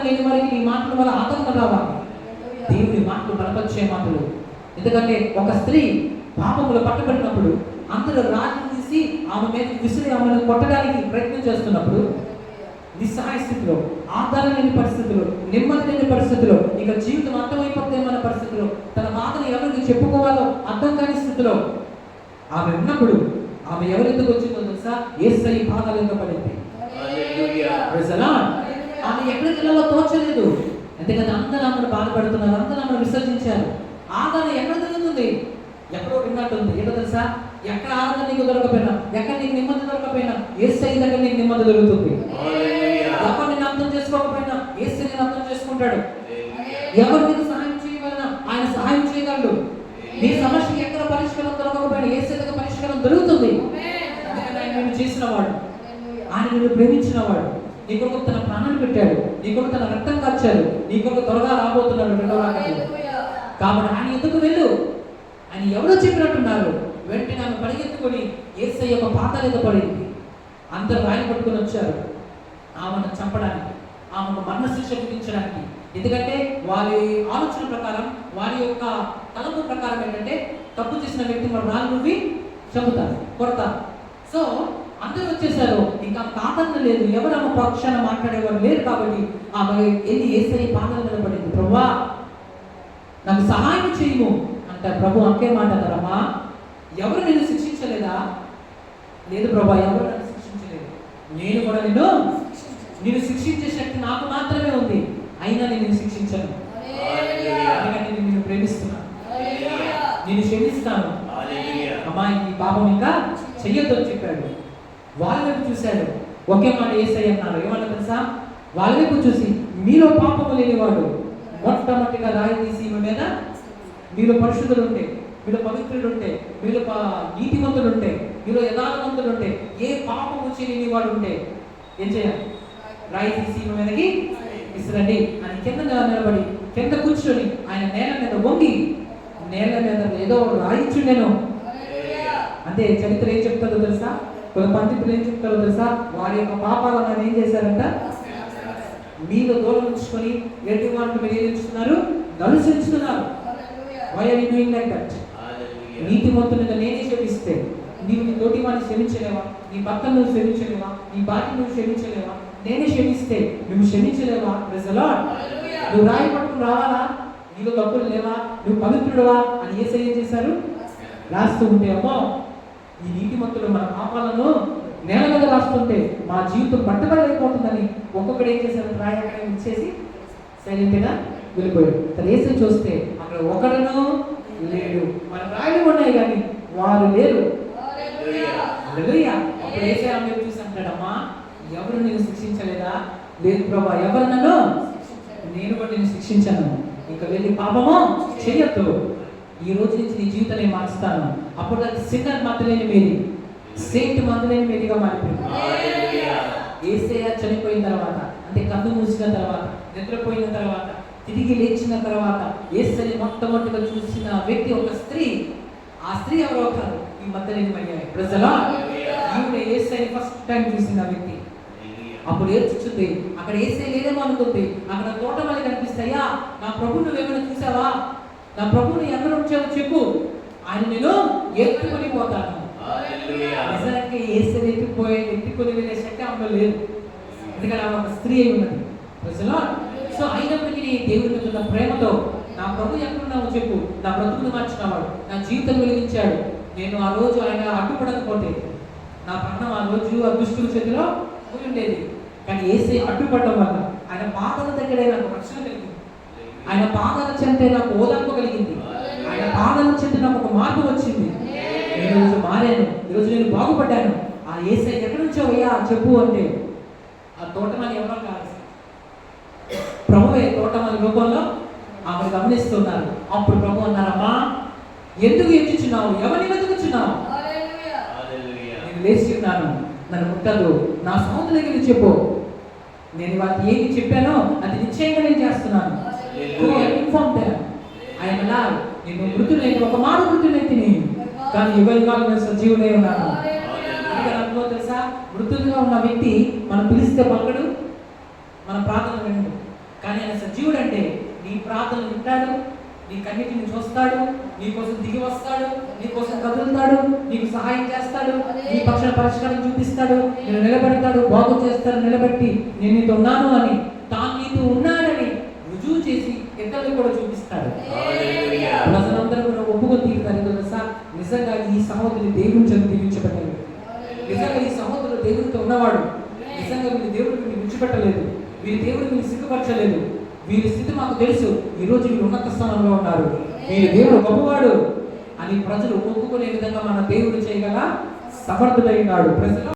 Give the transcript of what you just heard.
లేని వారికి ఈ మాటల వల్ల ఆదరణ రావాలి. దేవుని మాటలు బలపరిచే మాటలు. ఎందుకంటే ఒక స్త్రీ పాపములు పట్టబడినప్పుడు అందరూ రాజు తీసి ఆమె మీద విసిరి ఆమెను కొట్టడానికి ప్రయత్నం చేస్తున్నప్పుడు, నిస్సహాయ స్థితిలో, ఆధారం లేని పరిస్థితుల్లో, నెమ్మది లేని పరిస్థితిలో, ఇక జీవితం అర్థమైపోతుందేమన్న పరిస్థితిలో, తన బాధను ఎవరికి చెప్పుకోవాలో అర్థం కాని స్థితిలో ఆమె ఉన్నప్పుడు ఆమె ఎవరెందుకు వచ్చిందో తెలుసా? యేసయ్య పాదాల కింద పడింది. ఆమె ఎక్కడికి వెళ్ళాలో తోచలేదు. ఎందుకంటే అందరూ ఆమెను బాధపడుతున్నారు, అందరూ ఆమెను విసర్జించారు. ఆదరణ ఎక్కడ జరుగుతుంది? ఎక్కడో విన్నట్టుంది. ఏదో తెలుసా? ఎక్కడ ఆదరణ నీకు దొరకపోయినా, ఎక్కడ నీకు నెమ్మది దొరకపోయినా, యేసయ్య దగ్గర నీకు నెమ్మది దొరుకుతుంది. ఎవరు నేను అర్థం చేసుకోకపోయినా యేసయ్య నేను అర్థం చేసుకుంటాడు. ఎవరు నీకు సహాయం చేయగలనా ఆయన సహాయం చేయగలడు. నీ సమస్యకి ఎక్కడ పరిష్కారం దొరకకపోయినా యేసయ్య దగ్గర పరిష్కారం దొరుకుతుంది. అందుకని ఆయన నిన్ను చేసిన వాడు, ఆయన నిన్ను ప్రేమించిన వాడు, నీ కొరకు తన ప్రాణాలు పెట్టాడు, నీ కొరకు తన రక్తం కార్చాడు, నీ కొరకు త్వరగా రాబోతున్నాడు రెండవ రాకడలో. కాబట్టి ఆయన ఎందుకు వెళ్ళు అని ఎవరో చెప్పినట్టున్నారు. వెంటనే ఆమె పరిగెత్తుకొని యేసయ్య యొక్క పాదాల మీద పడింది. అందరూ రాయి పట్టుకొని వచ్చారు ఆమెను చంపడానికి, ఆమెకు మరణ శిక్ష విధించడానికి. ఎందుకంటే వారి ఆలోచన ప్రకారం, వారి యొక్క తలపు ప్రకారం ఏంటంటే తప్పు చేసిన వ్యక్తి మన రాళ్ళు నువ్వి చంపుతారు, కొడతారు. సో అందరూ వచ్చేసారు. ఇంకా ఆదరణ లేదు, ఎవరు ఆమె పక్షాన మాట్లాడేవారు లేరు. కాబట్టి ఆమె వెళ్ళి యేసయ్య పాదాల మీద పడింది. ప్రభువా నాకు సహాయం చేయము అంటే ప్రభు అంకే మాట అన్నారమ్మా, ఎవరు నిన్ను శిక్షించలేదా? లేదు ప్రభా, ఎవరు నన్ను శిక్షించలేదు. నేను కూడా నిన్ను శిక్షించే శక్తి నాకు మాత్రమే ఉంది. అయినా నేను నిన్ను శిక్షించను. ఎందుకంటే నేను నిన్ను ప్రేమిస్తున్నాను, నేను క్షమిస్తాను. అమ్మా ఈ పాపం ఇంకా చెయ్యొద్దు అని చెప్పాడు. వాళ్ళ వైపు చూశాడు. ఒకే మాట యేసయ్య అన్నారు. ఏమన్నా తెలుసా? వాళ్ళ వైపు చూసి మీలో పాపము లేనివాడు మొట్టమొదటిగా రాయి తీసి ఈమె మీద, మీలో పరిశుద్ధులు ఉంటే, మీలో పవిత్రులు ఉంటే, మీలో నీతిమంతులు ఉంటే, మీలో యథార్థవంతులు ఉంటే, ఏ పాపము చేయని వాడు ఉంటే ఏం చేయాలి? రాయి తీసి ఈమె మీదకి విసిరండి అని కింద నిలబడి, కింద కూర్చొని ఆయన నేల మీద వంగి, నేల మీద ఏదో రాయిచుండెను. అంటే చరిత్ర ఏం చెప్తారో తెలుసా? కొన్ని పండితులు ఏం చెప్తారో తెలుసా? వారి యొక్క పాపాలను ఆయన ఏం చేశారంట? మీద దూరం ఉంచుకొని ఎటు వాళ్ళు మీరు ఏం చేస్తున్నారు? దర్శించుతున్నారు. Why are you doing like that? నీతిమంతునిగా నేనే క్షమిస్తే నీవు నీ తోటి వాడిని క్షమించలేవా? నీ భర్తను నువ్వు క్షమించలేవా? నీ భార్య నువ్వు క్షమించలేవా? నేనే క్షమిస్తే నువ్వు క్షమించలేవా? Praise the lord. నువ్వు రాయి పట్టుకుని రావాలా? నీలో తప్పులు లేవా? నువ్వు పవిత్రుడువా అని యేసయ్య ఏం చేశారు? రాస్తూ ఉంటే, అమ్మో ఈ నీతిమంతులు మన పాపాలను నేల మీద రాస్తుంటే మా జీవితం పట్టబడలేకపోతుందని ఒక్కొక్కడు ఏం చేశారు? రాయి అక్కడ ఇచ్చేసి సైలెంట్గా వెళ్ళిపోయాడు. తన యేసయ్య చూస్తే అక్కడ ఒకడును లేడు. మన రాయిలు ఉన్నాయి కానీ వారు లేరు. హల్లెలూయా. అప్పుడు యేసయ్య ఆమె చూసి అంటాడమ్మా, ఎవరు నేను శిక్షించలేదా? లేదు ప్రభా, ఎవరు నన్ను? నేను కూడా నేను శిక్షించాను. ఇంకా వెళ్ళి పాపము చేయొద్దు. ఈ రోజు నుంచి నీ జీవితాన్ని మారుస్తాను. అప్పుడు అది సిన్నర్ మందులేని మీది, సెయింట్ మందులేని మీదిగా మారిపోయింది. యేసయ్య చనిపోయిన తర్వాత, అంటే కన్ను మూసిన తర్వాత, నిద్రపోయిన తర్వాత, తిరిగి లేచిన తర్వాత యేసయ్యని మొట్టమొదటిగా చూసిన వ్యక్తి ఒక స్త్రీ. ఆ స్త్రీ ఎవరో కాదు, ఈ మగ్దలేని మరియ. Praise the lord. ఈవిడ యేసయ్యని ఫస్ట్ టైం చూసిన వ్యక్తి. అప్పుడు ఏడ్చుచుంది. అక్కడ యేసయ్య లేదేమో అనుకుంది. అక్కడ తోటమాలి కనిపిస్తాయా, నా ప్రభు నువ్వేమైనా చూసావా? నా ప్రభుని ఎక్కడ ఉంచావో చెప్పు, ఆయన నేను ఎత్తుకొని పోతాను. నిజానికి యేసయ్యని ఎత్తుకొని వెళ్ళే శక్తి ఆమె లేదు. ఎందుకంటే ఆమె ఒక స్త్రీ అయి ఉన్నది. Praise the lord. సో అయినప్పటికీ దేవుడి మీద ఉన్న ప్రేమతో, నా ప్రభు ఎక్కడున్నావో చెప్పు, నా బ్రతుకును మార్చినవాడు, నా జీవితం వెలిగించాడు. నేను ఆ రోజు ఆయన అడ్డుపడకపోతే నా ప్రాణం ఆ రోజు ఆ దుష్టుల చేతిలో పోయి ఉండేది. కానీ యేసయ్య అడ్డుపడడం వల్ల ఆయన పాదాల దగ్గరే నాకు రక్షణ కలిగింది. ఆయన పాదాల చెంతే నాకు ఓదార్పు కలిగింది. ఆయన పాదాల చెంతే నాకు ఒక మార్పు వచ్చింది. ఈరోజు మారాను, ఈరోజు నేను బాగుపడ్డాను. ఆ యేసయ్య ఎక్కడి నుంచో అయ్యా చెప్పు అంటే ఆ తోటమాలి ఎవరో కాదు, ప్రభువే తోటమాలి రూపంలో ఆమె గమనిస్తున్నారు. అప్పుడు ప్రభు అన్నారమ్మా, ఎందుకు ఎత్తుచున్నావు? ఎవరిని వెతుకుచున్నావు? నేను లేచి ఉన్నాను, నన్ను ముట్టదు, నా సౌందర్య దగ్గర చెప్పు. నేను వాటికి ఏమి చెప్పానో అది నిశ్చయంగా నేను చేస్తున్నాను. నేను మృతులైన ఒక మారు మృతులైతిని, కానీ ఇరవై కాలం సజీవులై ఉన్నాను. అందులో తెలుసా, మృతులుగా ఉన్న వ్యక్తి మనం పిలిస్తే పలకడు, మన ప్రార్థన వినడు. సజీవుడు అంటే నీ ప్రార్థనలు వింటాడు, నీ కన్నిటిని చూస్తాడు, నీ కోసం దిగి వస్తాడు, నీ కోసం కదులుతాడు, నీకు సహాయం చేస్తాడు, నీ పక్షాన పరిష్కారం చూపిస్తాడు, నేను నిలబెడతాడు, బాగు చేస్తాడు, నిలబెట్టి నేను నీతో ఉన్నాను అని, తాను నీతో ఉన్నాడని రుజువు చేసి ఇతరులకు కూడా చూపిస్తాడు. ప్రజలందరూ కూడా ఒప్పుకొని తీరుతారు. తెలుసా, నిజంగా ఈ సహోదరి దేవుని చెంది దీవించబడ్డాడు. నిజంగా ఈ సహోదరుడు దేవుడితో ఉన్నవాడు. నిజంగా వీరి దేవుడికి వీళ్ళు విడిచిపెట్టలేదు, వీరి దేవుడికి వీళ్ళు సిగ్గుపరచలేదు. వీరి స్థితి మాకు తెలుసు, ఈరోజు వీళ్ళు ఉన్నత స్థానంలో ఉన్నారు, వీరి దేవుడు గొప్పవాడు అని ప్రజలు ఒప్పుకునే విధంగా మన దేవుడు చేయగల సమర్థుడైనాడు. ప్రజలు